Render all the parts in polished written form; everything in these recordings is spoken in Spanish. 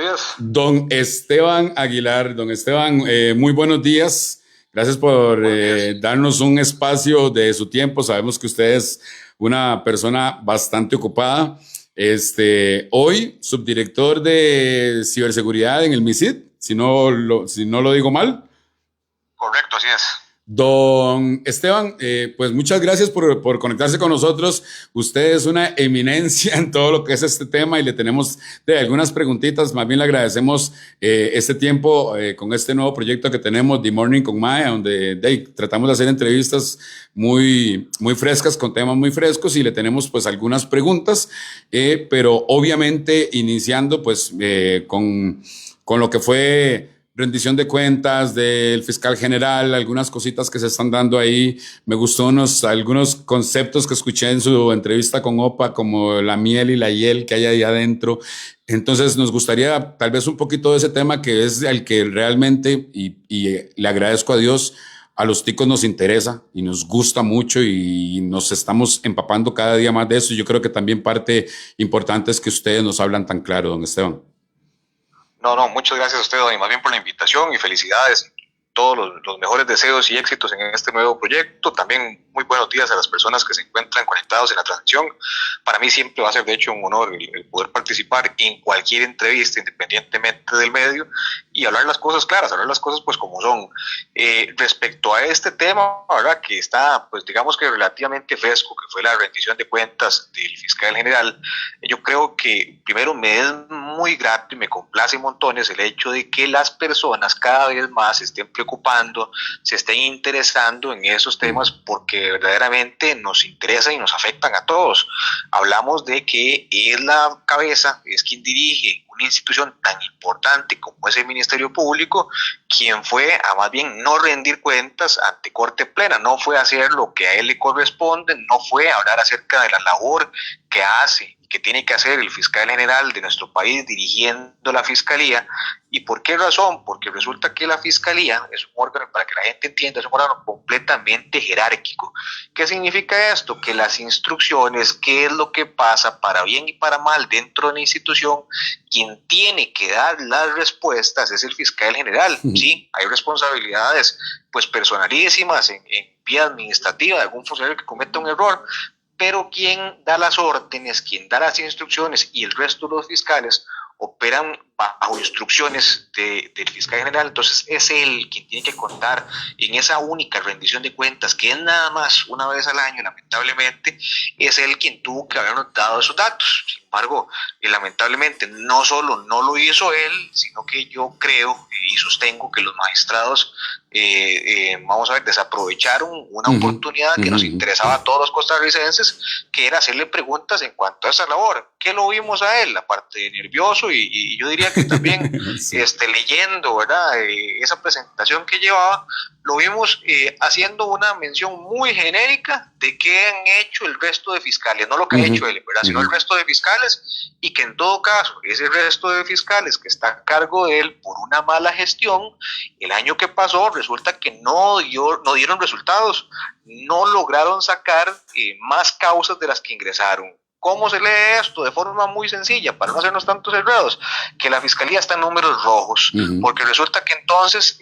días. Don Esteban Aguilar. Don Esteban, muy buenos días. Gracias por Buenos días. darnos un espacio de su tiempo. Sabemos que usted es una persona bastante ocupada. Hoy, subdirector de ciberseguridad en el MISID, si no lo digo mal. Correcto, así es. Don Esteban, pues muchas gracias por conectarse con nosotros. Usted es una eminencia en todo lo que es este tema y le tenemos algunas preguntitas. Más bien le agradecemos este tiempo con este nuevo proyecto que tenemos, The Morning con Maya, donde tratamos de hacer entrevistas muy frescas con temas muy frescos y le tenemos pues algunas preguntas, pero obviamente iniciando pues con lo que fue rendición de cuentas del fiscal general, algunas cositas que se están dando ahí. Me gustó algunos conceptos que escuché en su entrevista con OPA, como la miel y la hiel que hay ahí adentro. Entonces nos gustaría tal vez un poquito de ese tema que es el que realmente, y le agradezco a Dios, a los ticos nos interesa y nos gusta mucho y nos estamos empapando cada día más de eso. Y yo creo que también parte importante es que ustedes nos hablan tan claro, don Esteban. No, muchas gracias a usted, don, y más bien por la invitación y felicidades. Todos los mejores deseos y éxitos en este nuevo proyecto. También muy buenos días a las personas que se encuentran conectados en la transmisión. Para mí siempre va a ser de hecho un honor el poder participar en cualquier entrevista, independientemente del medio, y hablar las cosas claras, hablar las cosas pues como son. Respecto a este tema, ¿verdad?, que está pues digamos que relativamente fresco, que fue la rendición de cuentas del fiscal general, yo creo que primero me es muy grato y me complace montones el hecho de que las personas cada vez más se estén preocupando, se estén interesando en esos temas porque verdaderamente nos interesa y nos afectan a todos. Hablamos de que es la cabeza, es quien dirige una institución tan importante como es el Ministerio Público, quien fue a más bien no rendir cuentas ante corte plena, no fue a hacer lo que a él le corresponde, no fue a hablar acerca de la labor que hace, que tiene que hacer el fiscal general de nuestro país dirigiendo la fiscalía. ¿Y por qué razón? Porque resulta que la fiscalía es un órgano, para que la gente entienda, es un órgano completamente jerárquico. ¿Qué significa esto? Que las instrucciones, qué es lo que pasa para bien y para mal dentro de la institución, quien tiene que dar las respuestas es el fiscal general. Sí, hay responsabilidades pues personalísimas en vía administrativa de algún funcionario que cometa un error, pero quien da las órdenes, quien da las instrucciones y el resto de los fiscales operan bajo instrucciones del fiscal general. Entonces es él quien tiene que contar en esa única rendición de cuentas, que es nada más una vez al año, lamentablemente, es él quien tuvo que habernos dado esos datos. Sin embargo, lamentablemente no solo no lo hizo él, sino que yo creo y sostengo que los magistrados vamos a ver, desaprovecharon una oportunidad que nos interesaba a todos los costarricenses, que era hacerle preguntas en cuanto a esa labor. ¿Qué lo vimos a él? Aparte de nervioso y yo diría que también sí, leyendo, ¿verdad? Esa presentación que llevaba, lo vimos haciendo una mención muy genérica de qué han hecho el resto de fiscales, no lo que ha hecho él, ¿verdad?, sino el resto de fiscales, y que en todo caso, ese resto de fiscales que está a cargo de él por una mala gestión, el año que pasó resulta que no dieron resultados, no lograron sacar más causas de las que ingresaron. ¿Cómo se lee esto? De forma muy sencilla, para no hacernos tantos enredos, que la fiscalía está en números rojos, porque resulta que entonces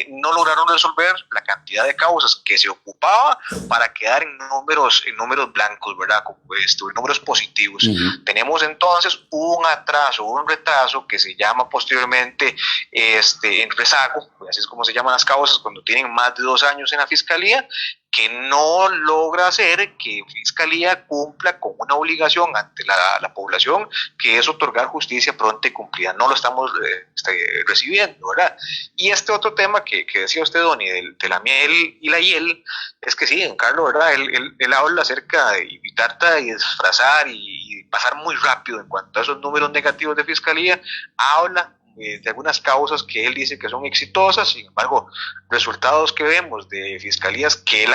no lograron resolver la cantidad de causas que se ocupaba para quedar en números blancos, ¿verdad?, en números positivos. Tenemos entonces un retraso que se llama posteriormente en rezago, así es como se llaman las causas cuando tienen más de 2 años en la fiscalía, que no logra hacer que Fiscalía cumpla con una obligación ante la población, que es otorgar justicia pronta y cumplida. No lo estamos recibiendo, ¿verdad? Y este otro tema que decía usted, Donny, de la miel y la hiel, es que sí, don Carlos, ¿verdad? Él habla acerca de y trata de disfrazar y pasar muy rápido en cuanto a esos números negativos de Fiscalía, habla de algunas causas que él dice que son exitosas. Sin embargo, resultados que vemos de fiscalías que él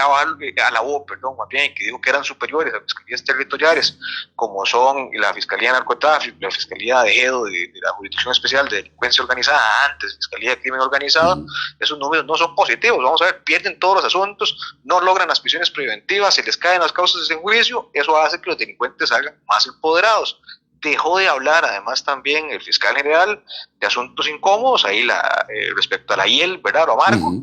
alabó, más bien, que dijo que eran superiores a fiscalías territoriales, como son la Fiscalía de Narcotráfico, la Fiscalía de Edo, de la Jurisdicción Especial de Delincuencia Organizada, antes Fiscalía de Crimen Organizado, esos números no son positivos. Vamos a ver, pierden todos los asuntos, no logran las prisiones preventivas, se les caen las causas de juicio, eso hace que los delincuentes salgan más empoderados. dejó de hablar además también el fiscal general de asuntos incómodos, ahí respecto a la hiel, ¿verdad? Lo amargo,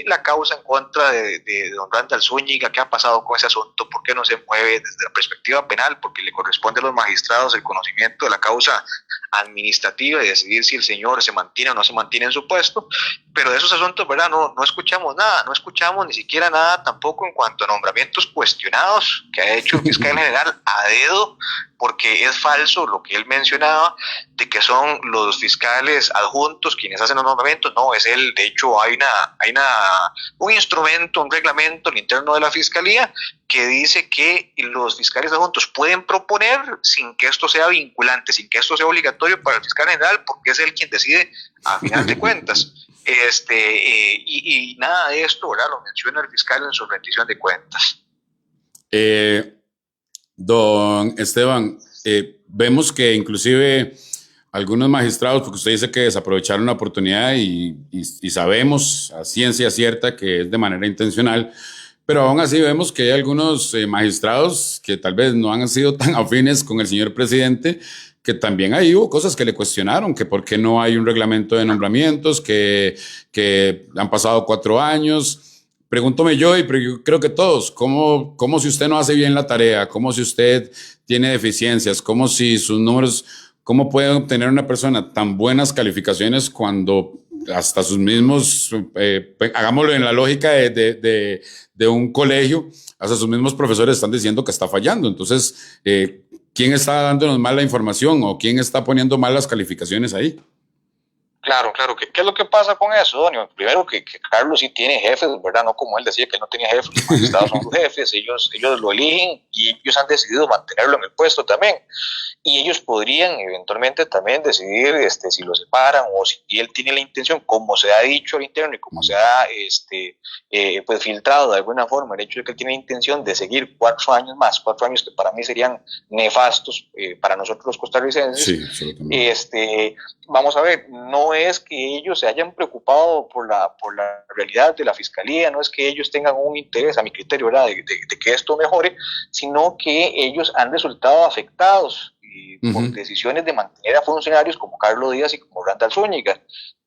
la causa en contra de don Randall Zúñiga, qué ha pasado con ese asunto, por qué no se mueve desde la perspectiva penal, porque le corresponde a los magistrados el conocimiento de la causa administrativa y decidir si el señor se mantiene o no se mantiene en su puesto, pero de esos asuntos, ¿verdad? No escuchamos nada, no escuchamos ni siquiera nada tampoco en cuanto a nombramientos cuestionados que ha hecho el fiscal general a dedo, porque es falso lo que él mencionaba de que son los fiscales adjuntos quienes hacen los nombramientos. No, es él. De hecho, hay un instrumento, un reglamento al interno de la fiscalía que dice que los fiscales adjuntos pueden proponer sin que esto sea vinculante, sin que esto sea obligatorio para el fiscal general, porque es él quien decide a final de cuentas. Y nada de esto, ¿verdad? Lo menciona el fiscal en su rendición de cuentas. Don Esteban, vemos que inclusive algunos magistrados, porque usted dice que desaprovecharon la oportunidad y sabemos a ciencia cierta que es de manera intencional, pero aún así vemos que hay algunos magistrados que tal vez no han sido tan afines con el señor presidente, que también ahí hubo cosas que le cuestionaron, que por qué no hay un reglamento de nombramientos, que han pasado 4 años. Pregúntome yo, pero yo creo que todos, ¿cómo si usted no hace bien la tarea? ¿Cómo si usted tiene deficiencias? ¿Cómo si sus números, cómo puede obtener una persona tan buenas calificaciones cuando hasta sus mismos, hagámoslo en la lógica de un colegio, hasta sus mismos profesores están diciendo que está fallando? Entonces, ¿quién está dándonos mal la información o quién está poniendo mal las calificaciones ahí? Claro. ¿Qué es lo que pasa con eso, Donio? Primero que Carlos sí tiene jefes, ¿verdad? No como él decía que él no tenía jefes, los magistrados son sus jefes, ellos lo eligen y ellos han decidido mantenerlo en el puesto también. Y ellos podrían eventualmente también decidir si lo separan o si él tiene la intención, como se ha dicho al interno y como se ha pues filtrado de alguna forma, el hecho de que él tiene la intención de seguir 4 años más, 4 años que para mí serían nefastos para nosotros los costarricenses. Sí, absolutamente. Vamos a ver, no es que ellos se hayan preocupado por la realidad de la fiscalía, no es que ellos tengan un interés, a mi criterio, ¿verdad?, de que esto mejore, sino que ellos han resultado afectados por decisiones de mantener a funcionarios como Carlos Díaz y como Randall Zúñiga.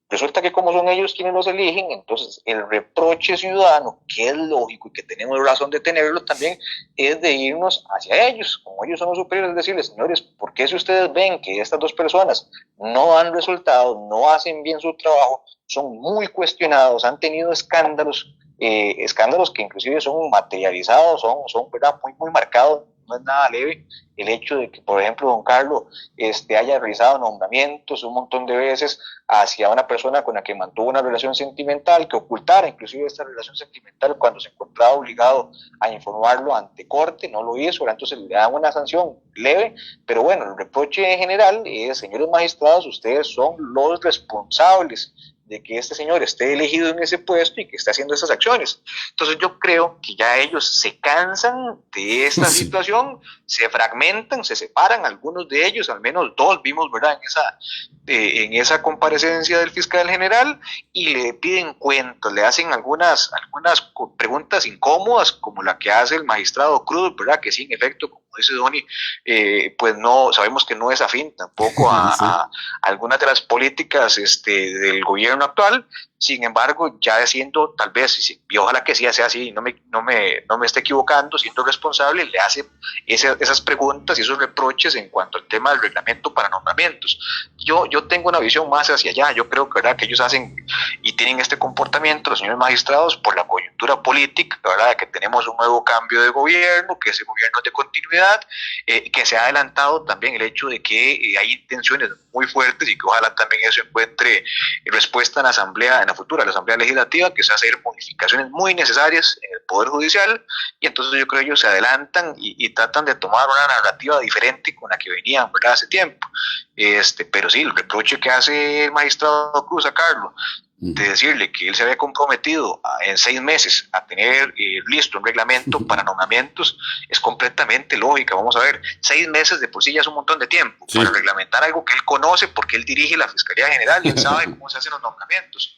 Resulta que como son ellos quienes los eligen, entonces el reproche ciudadano, que es lógico y que tenemos razón de tenerlo también, es de irnos hacia ellos, como ellos son los superiores, decirles, señores, ¿por qué si ustedes ven que estas 2 personas no dan resultado, no hacen bien su trabajo, son muy cuestionados, han tenido escándalos que inclusive son materializados, son ¿verdad?, muy marcados? No es nada leve el hecho de que, por ejemplo, don Carlos haya realizado nombramientos un montón de veces hacia una persona con la que mantuvo una relación sentimental, que ocultara inclusive esta relación sentimental cuando se encontraba obligado a informarlo ante corte, no lo hizo, entonces le dan una sanción leve, pero bueno, el reproche en general es, señores magistrados, ustedes son los responsables de que este señor esté elegido en ese puesto y que esté haciendo esas acciones. Entonces yo creo que ya ellos se cansan de esta situación, se fragmentan, se separan, algunos de ellos, al menos 2 vimos, ¿verdad?, en esa comparecencia del fiscal general, y le piden cuentas, le hacen algunas preguntas incómodas, como la que hace el magistrado Cruz, ¿verdad?, que sí, en efecto, como dice Donny, pues no, sabemos que no es afín tampoco a algunas de las políticas del gobierno actual. Sin embargo, ya siendo, tal vez, y ojalá que sí sea así, no me esté equivocando, siendo responsable, le hace esas preguntas y esos reproches en cuanto al tema del reglamento para nombramientos. Yo tengo una visión más hacia allá. Yo creo que, ¿verdad?, que ellos hacen y tienen este comportamiento, los señores magistrados, por la coyuntura política, ¿verdad?, que tenemos un nuevo cambio de gobierno, que ese gobierno es de continuidad, que se ha adelantado también el hecho de que hay intenciones muy fuertes y que ojalá también eso encuentre respuesta en la Asamblea, en la futura, la Asamblea Legislativa, que se va a hacer modificaciones muy necesarias en el Poder Judicial, y entonces yo creo que ellos se adelantan y tratan de tomar una narrativa diferente con la que venían, ¿verdad?, hace tiempo. Pero sí, el reproche que hace el magistrado Cruz a Carlos de decirle que él se había comprometido en 6 meses a tener listo un reglamento para nombramientos es completamente lógica. Vamos a ver, 6 meses de por sí ya es un montón de tiempo para reglamentar algo que él conoce porque él dirige la Fiscalía General y él sabe cómo se hacen los nombramientos.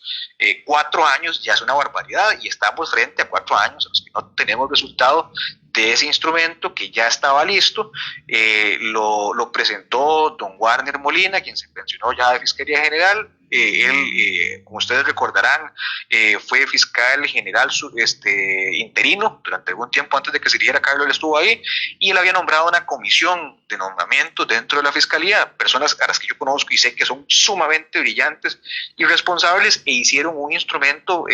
4 años ya es una barbaridad y estamos frente a 4 años en los que no tenemos resultado de ese instrumento que ya estaba listo. Lo presentó don Warner Molina, quien se pensionó ya de Fiscalía General. Él, como ustedes recordarán, fue fiscal general interino durante algún tiempo antes de que se eligiera Carlos. Él estuvo ahí y él había nombrado una comisión de nombramiento dentro de la fiscalía, personas a las que yo conozco y sé que son sumamente brillantes y responsables, e hicieron un instrumento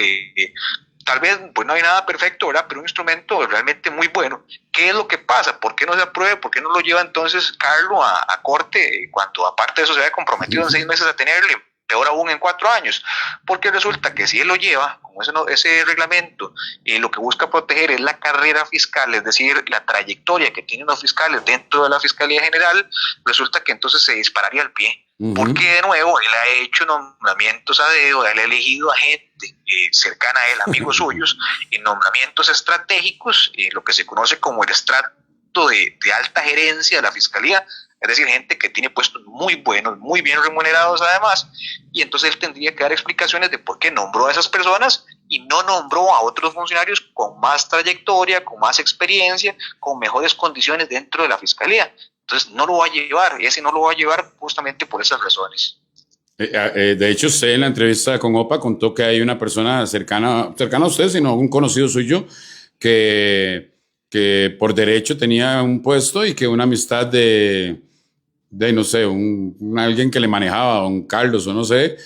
tal vez pues no hay nada perfecto, ¿verdad? Pero un instrumento realmente muy bueno. ¿Qué es lo que pasa? ¿Por qué no se aprueba? ¿Por qué no lo lleva entonces Carlos a corte cuando aparte de eso se había comprometido en 6 meses a tenerle? Peor aún en 4 años, porque resulta que si él lo lleva, como ese reglamento, lo que busca proteger es la carrera fiscal, es decir, la trayectoria que tienen los fiscales dentro de la Fiscalía General, resulta que entonces se dispararía al pie. Porque de nuevo, él ha hecho nombramientos a dedo, él ha elegido a gente cercana a él, amigos suyos, en nombramientos estratégicos, lo que se conoce como el estrato de alta gerencia de la Fiscalía, es decir, gente que tiene puestos muy buenos, muy bien remunerados además, y entonces él tendría que dar explicaciones de por qué nombró a esas personas y no nombró a otros funcionarios con más trayectoria, con más experiencia, con mejores condiciones dentro de la Fiscalía. Entonces no lo va a llevar, ese no lo va a llevar justamente por esas razones. De hecho, usted en la entrevista con OPA contó que hay una persona cercana a usted, sino un conocido suyo, que por derecho tenía un puesto y que una amistad de no sé, alguien que le manejaba, don Carlos o no sé,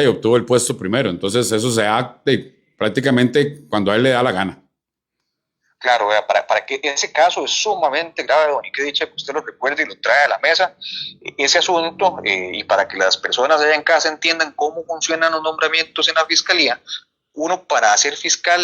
obtuvo el puesto primero. Entonces eso se da prácticamente cuando a él le da la gana. Claro, para que ese caso es sumamente grave, don, y que dicha que usted lo recuerde y lo trae a la mesa, ese asunto, y para que las personas allá en casa entiendan cómo funcionan los nombramientos en la Fiscalía. Uno, para ser fiscal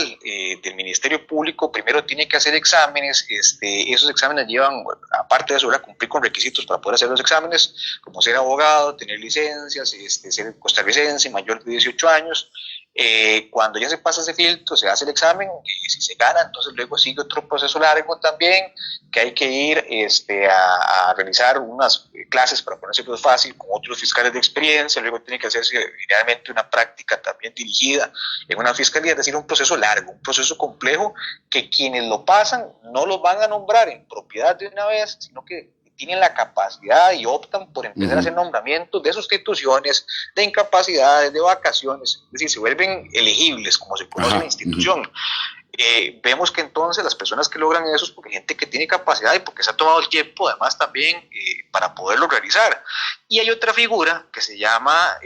del Ministerio Público, primero tiene que hacer exámenes. Esos exámenes llevan, aparte de eso, cumplir con requisitos para poder hacer los exámenes, como ser abogado, tener licencias, ser costarricense, mayor de 18 años. Cuando ya se pasa ese filtro, se hace el examen, y si se gana, entonces luego sigue otro proceso largo también, que hay que ir a realizar unas clases, para ponerse más fácil, con otros fiscales de experiencia. Luego tiene que hacerse realmente una práctica también dirigida en una fiscalía, es decir, un proceso largo, un proceso complejo, que quienes lo pasan no los van a nombrar en propiedad de una vez, sino que tienen la capacidad y optan por empezar a hacer nombramientos de sustituciones, de incapacidades, de vacaciones, es decir, se vuelven elegibles, como se conoce en la institución. Vemos que entonces las personas que logran eso es porque hay gente que tiene capacidad y porque se ha tomado el tiempo además también para poderlo realizar. Y hay otra figura que se llama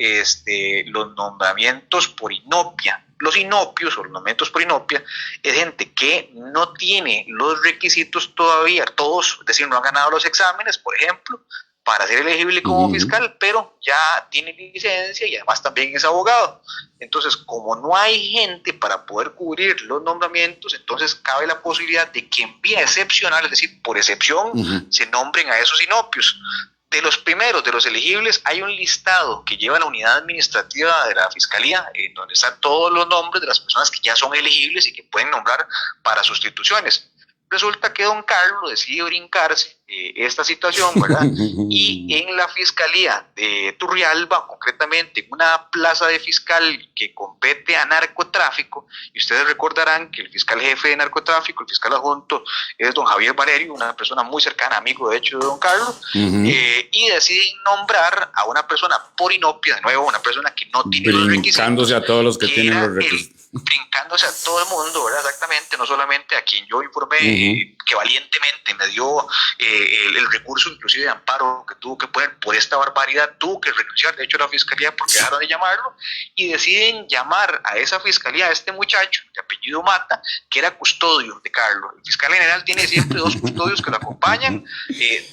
los nombramientos por inopia. Los inopios o los nombramientos por inopia es gente que no tiene los requisitos todavía, todos, es decir, no han ganado los exámenes, por ejemplo, para ser elegible como fiscal, pero ya tiene licencia y además también es abogado. Entonces, como no hay gente para poder cubrir los nombramientos, entonces cabe la posibilidad de que en vía excepcional, es decir, por excepción, se nombren a esos inopios. De los primeros, de los elegibles, hay un listado que lleva la unidad administrativa de la Fiscalía, donde están todos los nombres de las personas que ya son elegibles y que pueden nombrar para sustituciones. Resulta que don Carlos decide brincarse esta situación, ¿verdad? Y en la Fiscalía de Turrialba, concretamente en una plaza de fiscal que compete a narcotráfico, y ustedes recordarán que el fiscal jefe de narcotráfico, el fiscal adjunto, es don Javier Valerio, una persona muy cercana, amigo de hecho de don Carlos, y deciden nombrar a una persona por inopia, de nuevo, una persona que no tiene los requisitos. Brincándose a todos los que tienen los requisitos. Brincándose a todo el mundo, ¿verdad? Exactamente, no solamente a quien yo informé, que valientemente me dio el recurso inclusive de amparo que tuvo que poner por esta barbaridad, tuvo que renunciar de hecho a la fiscalía porque dejaron de llamarlo, y deciden llamar a esa fiscalía a este muchacho de apellido Mata, que era custodio de Carlos. El fiscal general tiene siempre 2 custodios que lo acompañan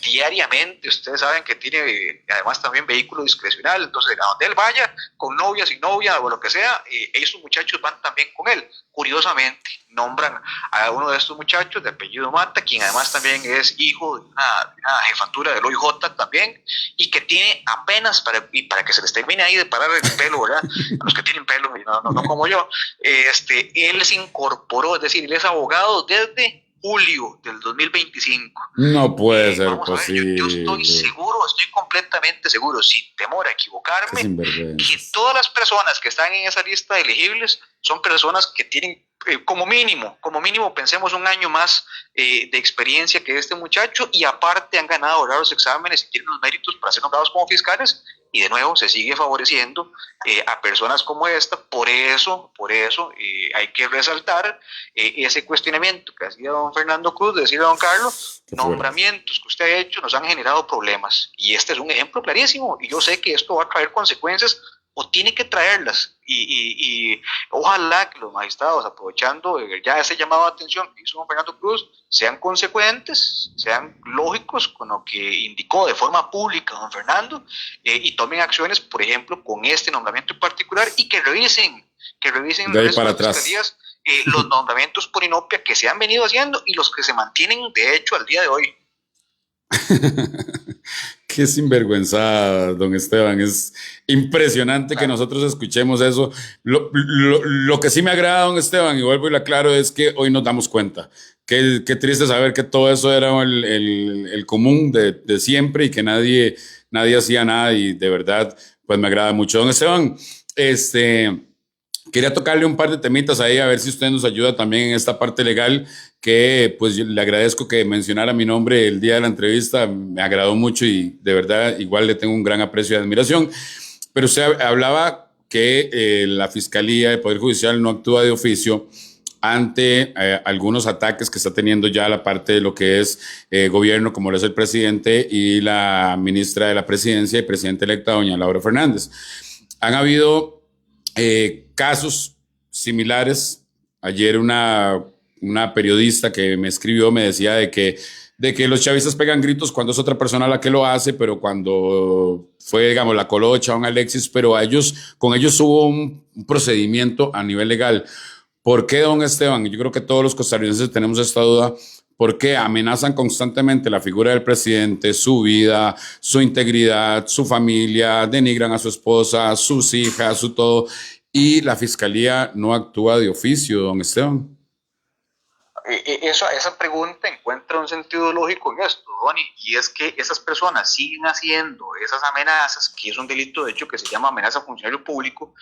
diariamente. Ustedes saben que tiene además también vehículo discrecional, entonces a donde él vaya, con novia, sin novia o lo que sea, esos muchachos van también con él. Curiosamente, nombran a uno de estos muchachos de apellido Mata, quien además también es hijo de una jefatura del OIJ también, y que tiene apenas, para que se les termine ahí de parar el pelo, ¿verdad? A los que tienen pelo, no como yo, él se incorporó, es decir, él es abogado desde julio del 2025. No puede ser posible. Yo estoy seguro, estoy completamente seguro, sin temor a equivocarme, que todas las personas que están en esa lista de elegibles son personas que tienen como mínimo, pensemos un año más de experiencia que este muchacho, y aparte han ganado ahora los exámenes y tienen los méritos para ser nombrados como fiscales, y de nuevo se sigue favoreciendo a personas como esta. Por eso hay que resaltar ese cuestionamiento que hacía don Fernando Cruz, decía don Carlos, nombramientos que usted ha hecho nos han generado problemas, y este es un ejemplo clarísimo, y yo sé que esto va a traer consecuencias, o tiene que traerlas, y ojalá que los magistrados, aprovechando ya ese llamado de atención que hizo don Fernando Cruz, sean consecuentes, sean lógicos con lo que indicó de forma pública don Fernando, y tomen acciones, por ejemplo, con este nombramiento en particular, y que revisen de ahí para atrás los nombramientos por inopia que se han venido haciendo y los que se mantienen, de hecho, al día de hoy. Qué sinvergüenza, don Esteban. Es impresionante que nosotros escuchemos eso. Lo que sí me agrada, don Esteban, y vuelvo y lo aclaro, es que hoy nos damos cuenta. Qué triste saber que todo eso era el común de siempre, y que nadie hacía nada, y de verdad, pues me agrada mucho. Don Esteban, quería tocarle un par de temitas ahí, a ver si usted nos ayuda también en esta parte legal, que pues le agradezco que mencionara mi nombre el día de la entrevista, me agradó mucho, y de verdad igual le tengo un gran aprecio y admiración. Pero usted hablaba que la Fiscalía, el Poder Judicial, no actúa de oficio ante algunos ataques que está teniendo ya la parte de lo que es gobierno, como lo es el presidente y la ministra de la Presidencia y presidenta electa, doña Laura Fernández. Han habido casos similares. Ayer una periodista que me escribió me decía de que los chavistas pegan gritos cuando es otra persona la que lo hace, pero cuando fue, digamos, la Colocha o un Alexis, pero con ellos hubo un procedimiento a nivel legal. ¿Por qué, don Esteban? Yo creo que todos los costarricenses tenemos esta duda. ¿Por qué amenazan constantemente la figura del presidente, su vida, su integridad, su familia, denigran a su esposa, sus hijas, su todo, y la Fiscalía no actúa de oficio, don Esteban? Esa pregunta encuentra un sentido lógico en esto, Donny, y es que esas personas siguen haciendo esas amenazas, que es un delito de hecho que se llama amenaza a funcionario público,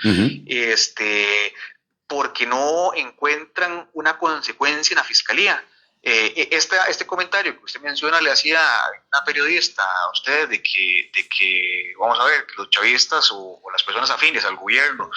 porque no encuentran una consecuencia en la Fiscalía. Este comentario que usted menciona le hacía una periodista a usted de que vamos a ver, que los chavistas o las personas afines al gobierno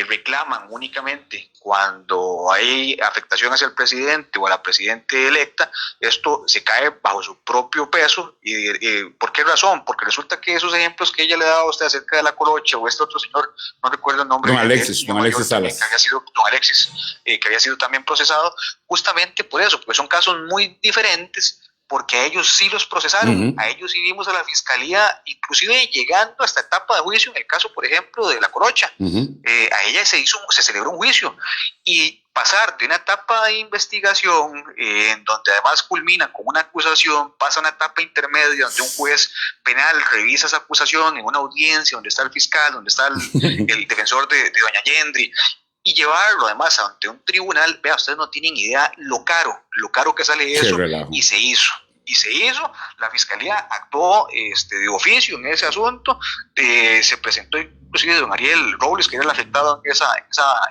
reclaman únicamente cuando hay afectación hacia el presidente o a la presidenta electa. Esto se cae bajo su propio peso. ¿Y por qué razón? Porque resulta que esos ejemplos que ella le daba a usted acerca de la Colocha o este otro señor, no recuerdo el nombre, don Alexis Salas, que había sido don Alexis, que había sido también procesado, justamente por eso, porque son casos muy diferentes, porque a ellos sí los procesaron, a ellos sí vimos a la Fiscalía, inclusive llegando a esta etapa de juicio, en el caso, por ejemplo, de la Corocha, a ella se celebró un juicio, y pasar de una etapa de investigación, en donde además culmina con una acusación, pasa a una etapa intermedia, donde un juez penal revisa esa acusación en una audiencia, donde está el fiscal, donde está el defensor de doña Yendri, y llevarlo además ante un tribunal. Vea, ustedes no tienen idea lo caro que sale eso, y se hizo, la Fiscalía actuó de oficio en ese asunto, se presentó inclusive don Ariel Robles, que era el afectado en esa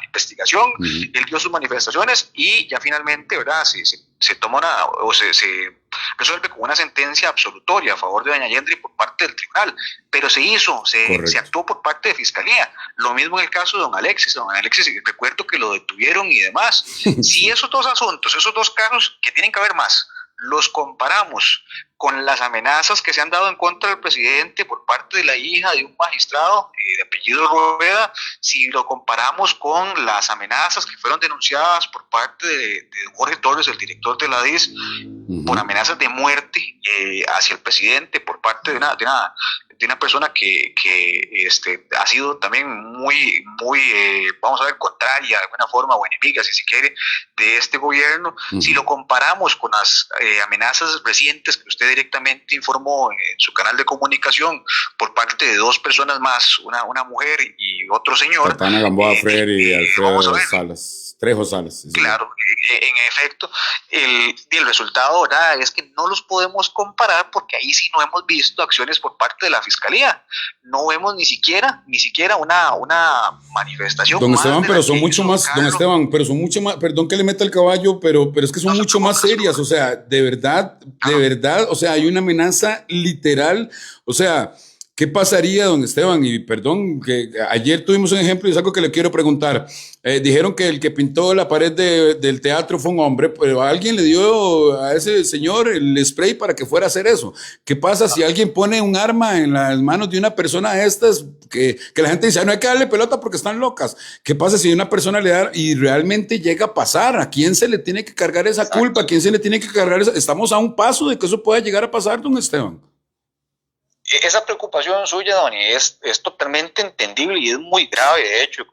investigación, él dio sus manifestaciones, y ya finalmente, ¿verdad?, se tomó se resuelve con una sentencia absolutoria a favor de doña Yendri por parte del tribunal, pero se actuó por parte de Fiscalía. Lo mismo en el caso de don Alexis, recuerdo que lo detuvieron y demás. Si esos dos asuntos, esos dos casos, que tienen que haber más, los comparamos con las amenazas que se han dado en contra del presidente por parte de la hija de un magistrado de apellido Rueda, si lo comparamos con las amenazas que fueron denunciadas por parte de Jorge Torres, el director de la DIS, por amenazas de muerte hacia el presidente por parte de una persona que ha sido también muy vamos a ver, contraria de alguna forma o enemiga, si se quiere, de este gobierno. Si lo comparamos con las amenazas recientes que usted directamente informó en su canal de comunicación por parte de dos personas más, una mujer y otro señor. Tatiana Gamboa Freire y Alfredo Salas. Trejo Salas. Sí. Claro, en efecto, el resultado, ¿verdad?, es que no los podemos comparar porque ahí sí no hemos visto acciones por parte de la Fiscalía. No vemos ni siquiera una manifestación. Don Esteban, pero son mucho más, don Esteban, pero son mucho más, perdón que le meta el caballo, pero es que son mucho más serias, o sea, de verdad, o sea, hay una amenaza literal, o sea, ¿qué pasaría, don Esteban? Y perdón, que ayer tuvimos un ejemplo y es algo que le quiero preguntar. Dijeron que el que pintó la pared del teatro fue un hombre, pero alguien le dio a ese señor el spray para que fuera a hacer eso. ¿Qué pasa si alguien pone un arma en las manos de una persona de estas que la gente dice, no hay que darle pelota porque están locas? ¿Qué pasa si una persona le da y realmente llega a pasar? ¿A quién se le tiene que cargar esa culpa? ¿A quién se le tiene que cargar esa? Estamos a un paso de que eso pueda llegar a pasar, don Esteban. Esa preocupación suya, Donny, es totalmente entendible y es muy grave. De hecho,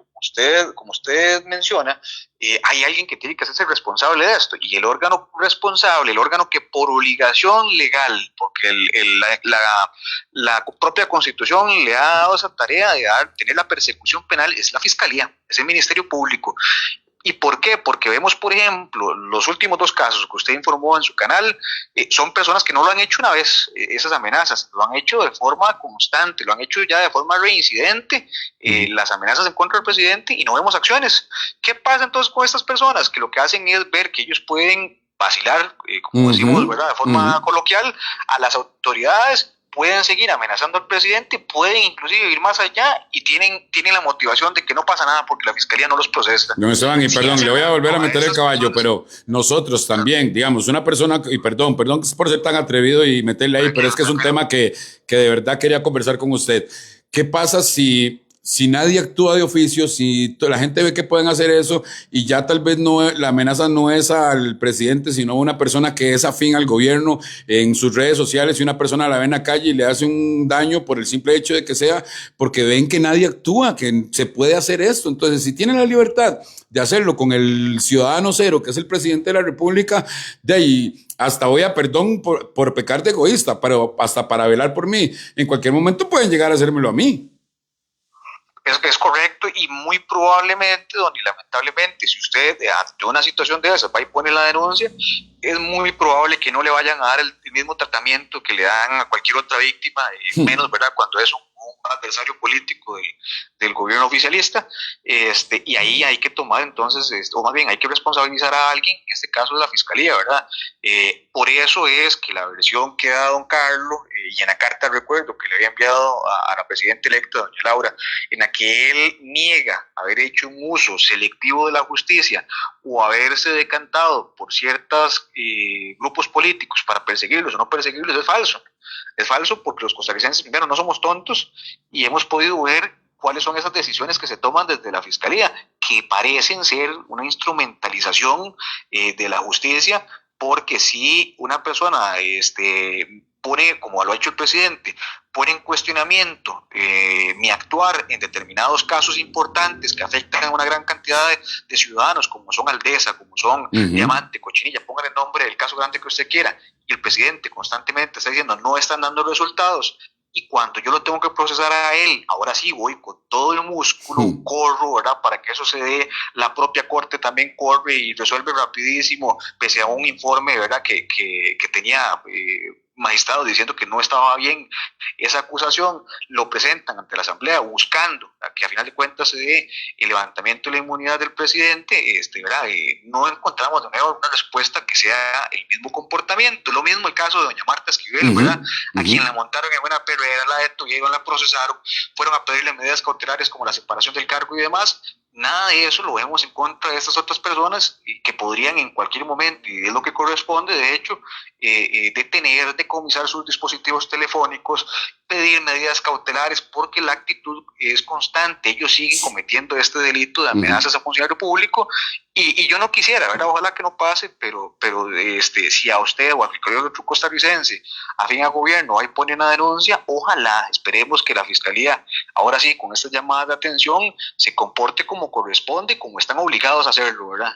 como usted menciona, hay alguien que tiene que hacerse responsable de esto, y el órgano responsable, el órgano que por obligación legal, porque la propia Constitución le ha dado esa tarea de tener la persecución penal, es la Fiscalía, es el Ministerio Público. ¿Y por qué? Porque vemos, por ejemplo, los últimos dos casos que usted informó en su canal, son personas que no lo han hecho una vez, esas amenazas, lo han hecho de forma constante, lo han hecho ya de forma reincidente, las amenazas en contra del presidente, y no vemos acciones. ¿Qué pasa entonces con estas personas? Que lo que hacen es ver que ellos pueden vacilar, como decimos, ¿verdad?, de forma coloquial, a las autoridades, pueden seguir amenazando al presidente, pueden inclusive ir más allá y tienen la motivación de que no pasa nada porque la Fiscalía no los procesa. Don Esteban, y perdón, le voy a volver a meter el caballo, pero nosotros también, digamos, una persona, y perdón por ser tan atrevido y meterle ahí, pero es que es un tema que de verdad quería conversar con usted. ¿Qué pasa si nadie actúa de oficio, si la gente ve que pueden hacer eso y ya tal vez la amenaza no es al presidente, sino a una persona que es afín al gobierno en sus redes sociales, y una persona la ve en la calle y le hace un daño por el simple hecho de que sea, porque ven que nadie actúa, que se puede hacer esto? Entonces, si tienen la libertad de hacerlo con el ciudadano cero, que es el presidente de la República, de ahí hasta voy a, perdón por pecar de egoísta, pero hasta para velar por mí, en cualquier momento pueden llegar a hacérmelo a mí. Es correcto, y muy probablemente, Don, y lamentablemente, si usted ante una situación de esas va y pone la denuncia, es muy probable que no le vayan a dar el mismo tratamiento que le dan a cualquier otra víctima, menos, ¿verdad?, cuando es un adversario político del gobierno oficialista, y ahí hay que tomar entonces, o más bien hay que responsabilizar a alguien, en este caso es la Fiscalía, ¿verdad? Por eso es que la versión que da don Carlos, y en la carta de recuerdo que le había enviado a la presidenta electa, doña Laura, en la que él niega haber hecho un uso selectivo de la justicia o haberse decantado por ciertos grupos políticos para perseguirlos o no perseguirlos, es falso. Es falso porque los costarricenses, primero, no somos tontos y hemos podido ver cuáles son esas decisiones que se toman desde la Fiscalía, que parecen ser una instrumentalización de la justicia, porque si una persona pone, como lo ha hecho el presidente, pone en cuestionamiento mi actuar en determinados casos importantes que afectan a una gran cantidad de ciudadanos, como son Aldesa, como son Diamante, Cochinilla, pongan el nombre del caso grande que usted quiera, y el presidente constantemente está diciendo no están dando resultados, y cuando yo lo tengo que procesar a él, ahora sí voy con todo el músculo, corro, ¿verdad?, para que eso se dé, la propia corte también corre y resuelve rapidísimo, pese a un informe, ¿verdad?, que tenía magistrados diciendo que no estaba bien esa acusación, lo presentan ante la Asamblea buscando que a final de cuentas se dé el levantamiento de la inmunidad del presidente, ¿verdad? No encontramos de nuevo una respuesta que sea el mismo comportamiento. Lo mismo el caso de doña Marta Esquivel, ¿verdad? A quien la montaron en una perrera, la detuvieron, la procesaron, fueron a pedirle medidas cautelares como la separación del cargo y demás. nada de eso lo vemos en contra de estas otras personas que podrían en cualquier momento, y es lo que corresponde, de hecho, detener, decomisar sus dispositivos telefónicos, pedir medidas cautelares, porque la actitud es constante. Ellos siguen cometiendo este delito de amenazas a funcionario público, y yo no quisiera, ¿verdad? Ojalá que no pase, pero si a usted o a cualquier otro costarricense afín al gobierno ahí pone una denuncia, ojalá, esperemos que la Fiscalía, ahora sí, con estas llamadas de atención, se comporte como corresponde, como están obligados a hacerlo, ¿verdad?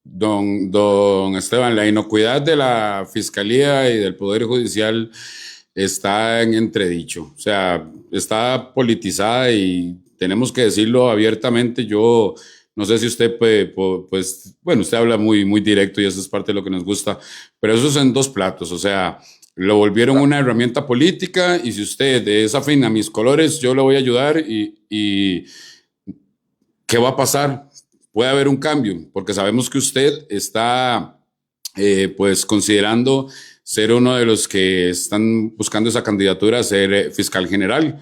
Don Esteban, la inocuidad de la Fiscalía y del Poder Judicial está en entredicho, o sea, está politizada y tenemos que decirlo abiertamente. Yo no sé si usted pues, bueno, usted habla muy directo y eso es parte de lo que nos gusta, pero eso es en dos platos, o sea, lo volvieron una herramienta política y si usted es afín a mis colores, yo le voy a ayudar y ¿qué va a pasar? Puede haber un cambio, porque sabemos que usted está pues considerando ser uno de los que están buscando esa candidatura a ser fiscal general.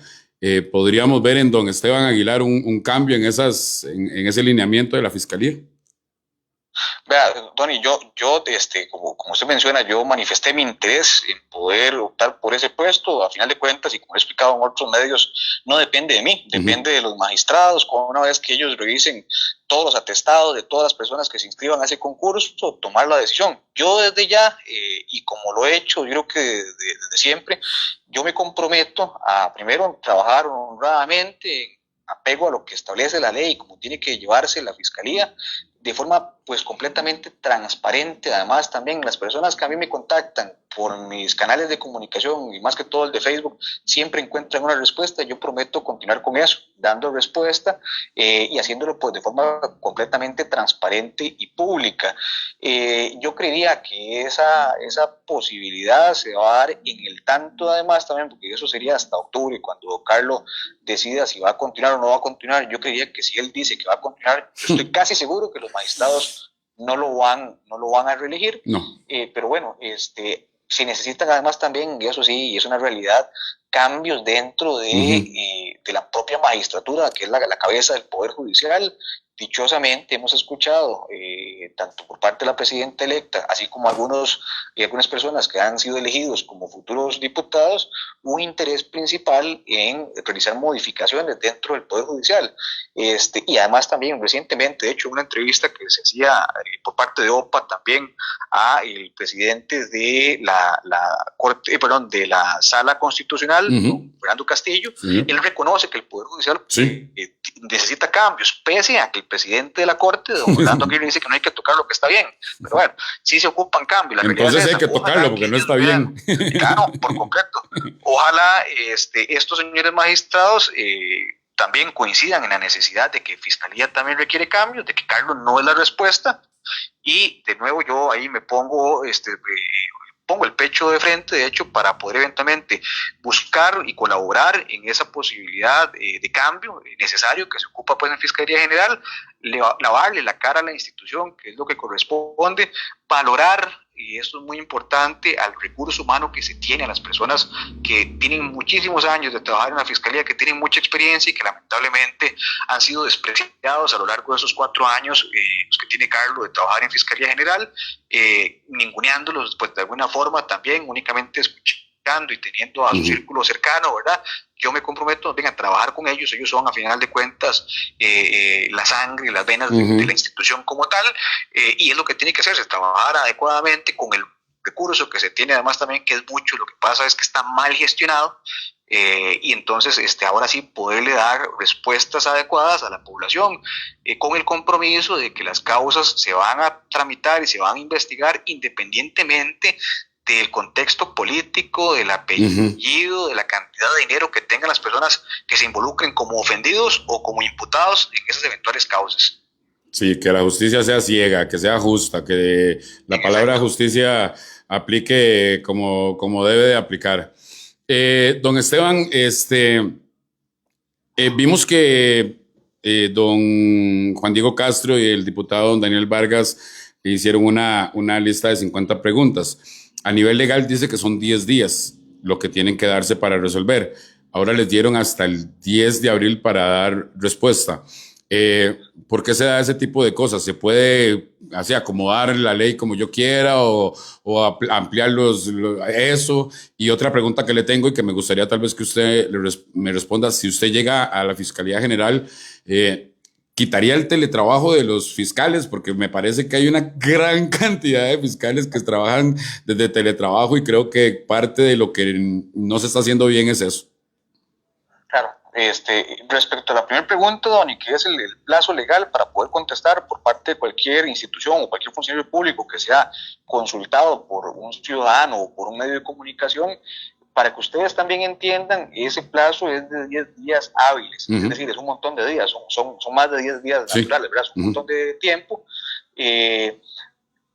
¿Podríamos ver en don Esteban Aguilar un cambio en ese lineamiento de la Fiscalía? Vea, Tony, como usted menciona, yo manifesté mi interés en poder optar por ese puesto. A final de cuentas, y como he explicado en otros medios, no depende de mí, depende de los magistrados. Una vez que ellos revisen todos los atestados de todas las personas que se inscriban a ese concurso, tomar la decisión. Yo desde ya, y como lo he hecho, yo creo que desde siempre, yo me comprometo a primero trabajar honradamente, apego a lo que establece la ley, como tiene que llevarse la Fiscalía, de forma pues completamente transparente. Además, también las personas que a mí me contactan por mis canales de comunicación y más que todo el de Facebook, siempre encuentran una respuesta. Yo prometo continuar con eso, dando respuesta y haciéndolo pues de forma completamente transparente y pública. Yo creería que esa posibilidad se va a dar en el tanto, además también, porque eso sería hasta octubre, cuando Carlos decida si va a continuar o no va a continuar. Yo creería que si él dice que va a continuar, yo estoy casi seguro que los magistrados no lo van a reelegir. No. Pero bueno, se necesitan además también, y eso sí, y es una realidad, cambios dentro de la propia magistratura, que es la cabeza del Poder Judicial. Dichosamente hemos escuchado, tanto por parte de la presidenta electa, así como algunas personas que han sido elegidos como futuros diputados, un interés principal en realizar modificaciones dentro del Poder Judicial. Y además también recientemente, de hecho, una entrevista que se hacía por parte de OPA también a el presidente de la Corte, de la Sala Constitucional, Fernando Castillo, él reconoce que el Poder Judicial necesita cambios, pese a que el presidente de la Corte, don Orlando Aguirre, dice que no hay que tocar lo que está bien. Pero bueno, sí se ocupan cambios. Entonces hay que tocarlo porque no está bien. Claro, por completo. Ojalá estos señores magistrados también coincidan en la necesidad de que Fiscalía también requiere cambios, de que Carlos no es la respuesta. Y de nuevo yo ahí me pongo pongo el pecho de frente, de hecho, para poder eventualmente buscar y colaborar en esa posibilidad de cambio necesario que se ocupa pues en Fiscalía General, lavarle la cara a la institución, que es lo que corresponde, valorar, y esto es muy importante, al recurso humano que se tiene, a las personas que tienen muchísimos años de trabajar en la Fiscalía, que tienen mucha experiencia y que lamentablemente han sido despreciados a lo largo de esos 4 años los que tiene Carlos de trabajar en Fiscalía General, ninguneándolos pues de alguna forma también, únicamente escuchando y teniendo a su círculo cercano, ¿verdad? Yo me comprometo a trabajar con ellos. Ellos son a final de cuentas la sangre y las venas de la institución como tal, y es lo que tiene que hacerse, trabajar adecuadamente con el recurso que se tiene, además también que es mucho. Lo que pasa es que está mal gestionado, y entonces ahora sí poderle dar respuestas adecuadas a la población, con el compromiso de que las causas se van a tramitar y se van a investigar independientemente del contexto político, del apellido, de la cantidad de dinero que tengan las personas que se involucren como ofendidos o como imputados en esas eventuales causas. Sí, que la justicia sea ciega, que sea justa, que la palabra justicia aplique como debe de aplicar. Don Esteban, vimos que don Juan Diego Castro y el diputado don Daniel Vargas hicieron una lista de 50 preguntas. A nivel legal dice que son 10 días lo que tienen que darse para resolver. Ahora les dieron hasta el 10 de abril para dar respuesta. ¿Por qué se da ese tipo de cosas? ¿Se puede así acomodar la ley como yo quiera o ampliar eso? Y otra pregunta que le tengo y que me gustaría tal vez que usted me responda, si usted llega a la Fiscalía General, ¿quitaría el teletrabajo de los fiscales? Porque me parece que hay una gran cantidad de fiscales que trabajan desde teletrabajo y creo que parte de lo que no se está haciendo bien es eso. Claro. Respecto a la primera pregunta, Donny, que es el plazo legal para poder contestar por parte de cualquier institución o cualquier funcionario público que sea consultado por un ciudadano o por un medio de comunicación, para que ustedes también entiendan, ese plazo es de 10 días hábiles, es decir, es un montón de días, son más de 10 días naturales, ¿verdad? Es un montón de tiempo.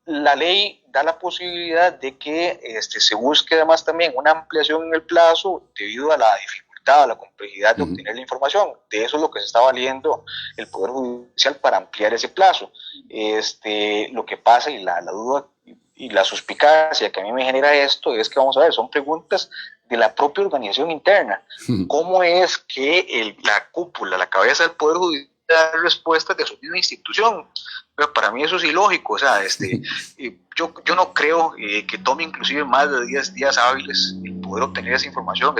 La ley da la posibilidad de que se busque además también una ampliación en el plazo debido a la dificultad, a la complejidad de obtener la información. De eso es lo que se está valiendo el Poder Judicial para ampliar ese plazo. Lo que pasa y la duda y la suspicacia que a mí me genera esto es que, vamos a ver, son preguntas de la propia organización interna. ¿Cómo es que la cúpula, la cabeza del Poder Judicial da respuestas de su misma institución? Pero para mí eso es ilógico. O sea, yo no creo que tome inclusive más de 10 días hábiles el poder obtener esa información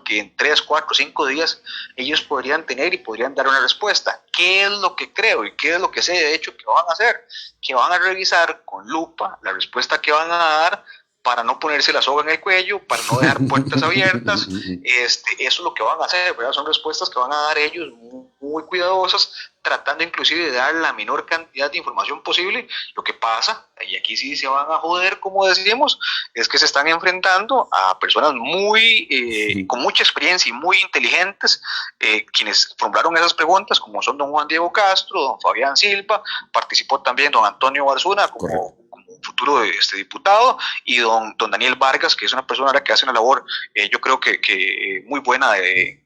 que en 3, 4, 5 días ellos podrían tener y podrían dar una respuesta. ¿Qué es lo que creo y qué es lo que sé de hecho que van a hacer? Que van a revisar con lupa la respuesta que van a dar para no ponerse la soga en el cuello, para no dejar puertas abiertas. Eso es lo que van a hacer, ¿verdad? Son respuestas que van a dar ellos muy cuidadosas, tratando inclusive de dar la menor cantidad de información posible. Lo que pasa, y aquí sí se van a joder, como decimos, es que se están enfrentando a personas con mucha experiencia y muy inteligentes, quienes formularon esas preguntas, como son don Juan Diego Castro, don Fabián Silva, participó también don Antonio Barzuna como futuro diputado, y don Daniel Vargas, que es una persona que hace una labor, yo creo que muy buena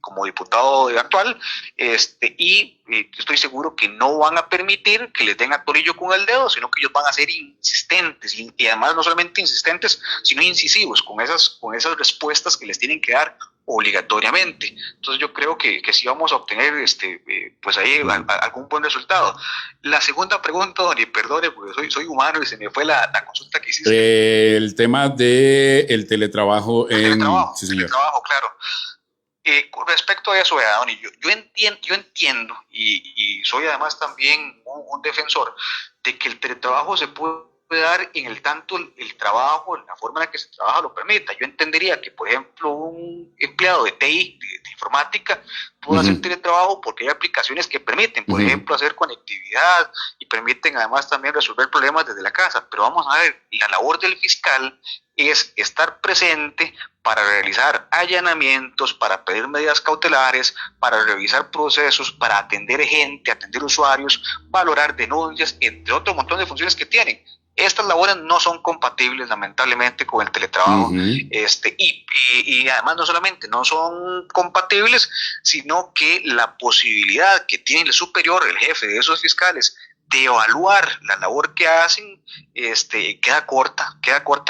como diputado actual, y estoy seguro que no van a permitir que les den a torillo con el dedo, sino que ellos van a ser insistentes, y además no solamente insistentes, sino incisivos con esas respuestas que les tienen que dar obligatoriamente. Entonces yo creo que sí vamos a obtener pues ahí algún buen resultado. La segunda pregunta, Donny, perdone, porque soy humano y se me fue la consulta que hiciste. El tema del teletrabajo. Sí, señor. Teletrabajo, claro. Con respecto a eso, Donny, yo entiendo y soy además también un defensor de que el teletrabajo se puede dar en el tanto el trabajo, la forma en la que se trabaja lo permita. Yo entendería que, por ejemplo, un empleado de TI, de informática, puede hacer teletrabajo porque hay aplicaciones que permiten, por ejemplo, hacer conectividad y permiten además también resolver problemas desde la casa. Pero vamos a ver, la labor del fiscal es estar presente para realizar allanamientos, para pedir medidas cautelares, para revisar procesos, para atender gente, atender usuarios, valorar denuncias, entre otro montón de funciones que tienen. Estas labores no son compatibles, lamentablemente, con el teletrabajo. Y además no solamente no son compatibles, sino que la posibilidad que tiene el superior, el jefe de esos fiscales, de evaluar la labor que hacen, queda corta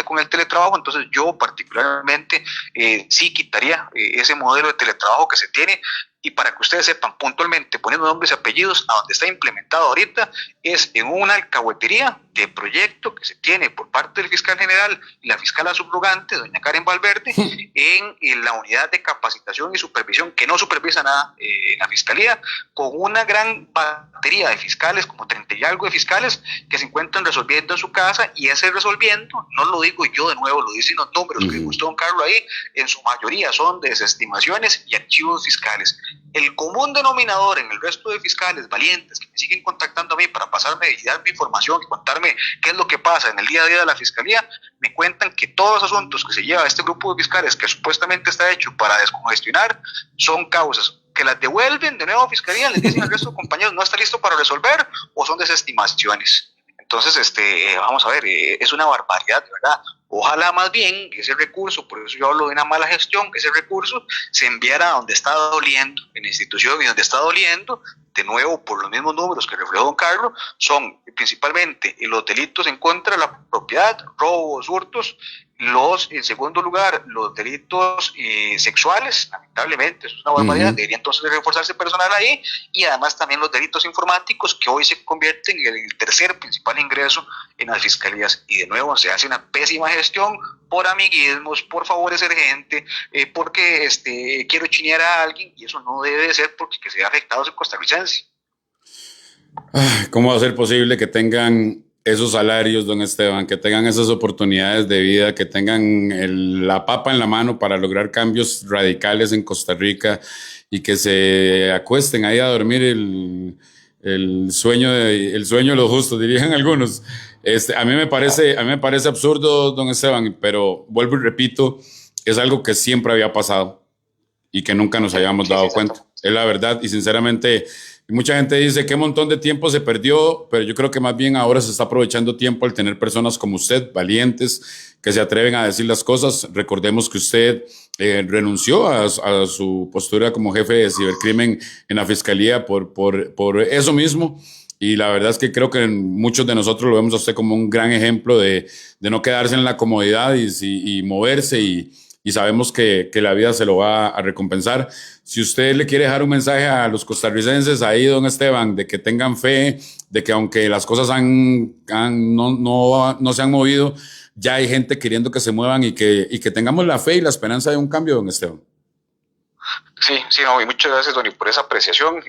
con el teletrabajo. Entonces yo particularmente sí quitaría ese modelo de teletrabajo que se tiene. Y para que ustedes sepan puntualmente, poniendo nombres y apellidos, a donde está implementado ahorita es en una alcahuetería de proyecto que se tiene por parte del fiscal general y la fiscala subrogante, doña Karen Valverde, en la unidad de capacitación y supervisión, que no supervisa nada en la fiscalía, con una gran batería de fiscales, como 30 y algo de fiscales, que se encuentran resolviendo en su casa, y ese resolviendo, no lo digo yo de nuevo, lo dicen los números que gustó don Carlos ahí, en su mayoría son desestimaciones y archivos fiscales. El común denominador en el resto de fiscales valientes que me siguen contactando a mí para pasarme y darme información y contarme qué es lo que pasa en el día a día de la fiscalía, me cuentan que todos los asuntos que se lleva a este grupo de fiscales, que supuestamente está hecho para descongestionar, son causas que las devuelven de nuevo a fiscalía, les dicen al resto de compañeros no está listo para resolver, o son desestimaciones. Entonces, vamos a ver, es una barbaridad, de verdad. Ojalá más bien ese recurso, por eso yo hablo de una mala gestión, que ese recurso se enviara a donde está doliendo, en la institución y donde está doliendo, de nuevo, por los mismos números que reflejó don Carlos, son principalmente los delitos en contra de la propiedad, robos, hurtos, en segundo lugar, los delitos sexuales, lamentablemente, eso es una barbaridad, debería entonces reforzarse personal ahí, y además también los delitos informáticos, que hoy se convierten en el tercer principal ingreso en las fiscalías, y de nuevo se hace una pésima gestión por amiguismos, por favorecer gente, porque quiero chinear a alguien, y eso no debe de ser porque que se vea afectado el costarricense. ¿Cómo va a ser posible que tengan esos salarios, don Esteban, que tengan esas oportunidades de vida, que tengan la papa en la mano para lograr cambios radicales en Costa Rica y que se acuesten ahí a dormir el sueño de los justos, dirían algunos? A mí me parece absurdo, don Esteban, pero vuelvo y repito, es algo que siempre había pasado y que nunca nos habíamos dado cuenta. Es la verdad, y sinceramente, mucha gente dice qué montón de tiempo se perdió, pero yo creo que más bien ahora se está aprovechando tiempo al tener personas como usted, valientes, que se atreven a decir las cosas. Recordemos que usted renunció a su postura como jefe de cibercrimen en la fiscalía por eso mismo. Y la verdad es que creo que muchos de nosotros lo vemos a usted como un gran ejemplo de no quedarse en la comodidad y moverse, y sabemos que la vida se lo va a recompensar. Si usted le quiere dejar un mensaje a los costarricenses ahí, don Esteban, de que tengan fe, de que aunque las cosas no se han movido, ya hay gente queriendo que se muevan, y que tengamos la fe y la esperanza de un cambio, don Esteban. Sí, no, y muchas gracias, Donny, por esa apreciación.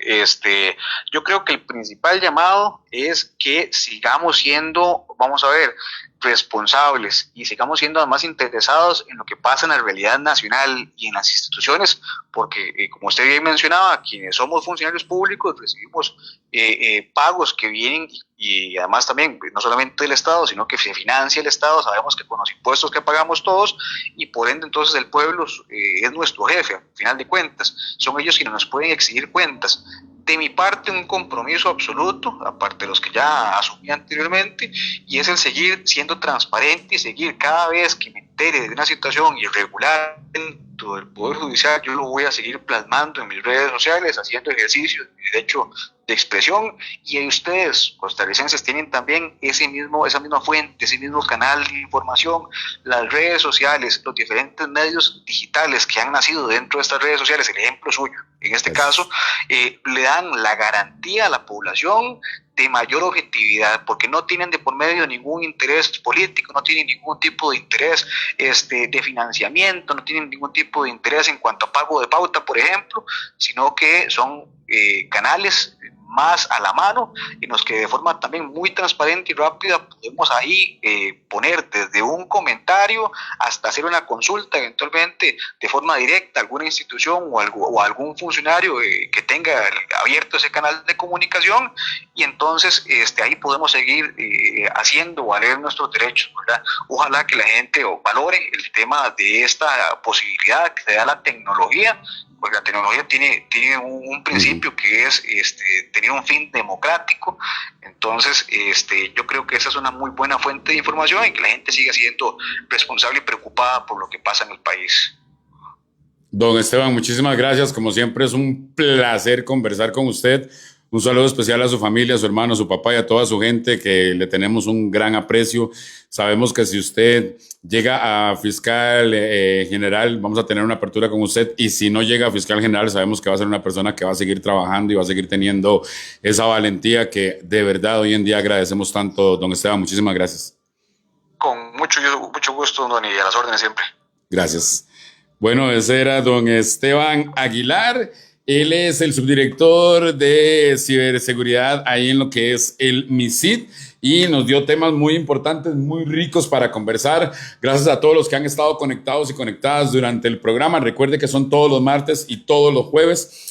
Yo creo que el principal llamado es que sigamos siendo, vamos a ver, responsables, y sigamos siendo además interesados en lo que pasa en la realidad nacional y en las instituciones, porque como usted bien mencionaba, quienes somos funcionarios públicos recibimos pagos que vienen, y además también no solamente del Estado, sino que se financia el Estado. Sabemos que con los impuestos que pagamos todos, y por ende entonces el pueblo es nuestro jefe, al final de cuentas, son ellos quienes nos pueden exigir cuentas. De mi parte, un compromiso absoluto, aparte de los que ya asumí anteriormente, y es el seguir siendo transparente y seguir cada vez que me entere de una situación irregular dentro del Poder Judicial, yo lo voy a seguir plasmando en mis redes sociales, haciendo ejercicio de mi derecho de expresión, y ustedes, costarricenses, tienen también esa misma fuente, ese mismo canal de información, las redes sociales, los diferentes medios digitales que han nacido dentro de estas redes sociales. El ejemplo suyo, en este caso, le dan la garantía a la población de mayor objetividad, porque no tienen de por medio ningún interés político, no tienen ningún tipo de interés de financiamiento, no tienen ningún tipo de interés en cuanto a pago de pauta, por ejemplo, sino que son canales más a la mano, en los que de forma también muy transparente y rápida podemos ahí poner desde un comentario hasta hacer una consulta eventualmente de forma directa a alguna institución o algún funcionario que tenga abierto ese canal de comunicación, y entonces ahí podemos seguir haciendo valer nuestros derechos, ¿verdad? Ojalá que la gente valore el tema de esta posibilidad que te da la tecnología, porque la tecnología tiene un principio que es tener un fin democrático. Entonces yo creo que esa es una muy buena fuente de información, y que la gente siga siendo responsable y preocupada por lo que pasa en el país. Don Esteban, muchísimas gracias. Como siempre, es un placer conversar con usted. Un saludo especial a su familia, a su hermano, a su papá y a toda su gente, que le tenemos un gran aprecio. Sabemos que si usted llega a fiscal general, vamos a tener una apertura con usted, y si no llega a fiscal general, sabemos que va a ser una persona que va a seguir trabajando y va a seguir teniendo esa valentía que de verdad hoy en día agradecemos tanto. Don Esteban, muchísimas gracias. Con mucho gusto, Donny, y a las órdenes siempre. Gracias. Bueno, ese era don Esteban Aguilar. Él es el subdirector de ciberseguridad ahí en lo que es el MISID, y nos dio temas muy importantes, muy ricos para conversar. Gracias a todos los que han estado conectados y conectadas durante el programa. Recuerde que son todos los martes y todos los jueves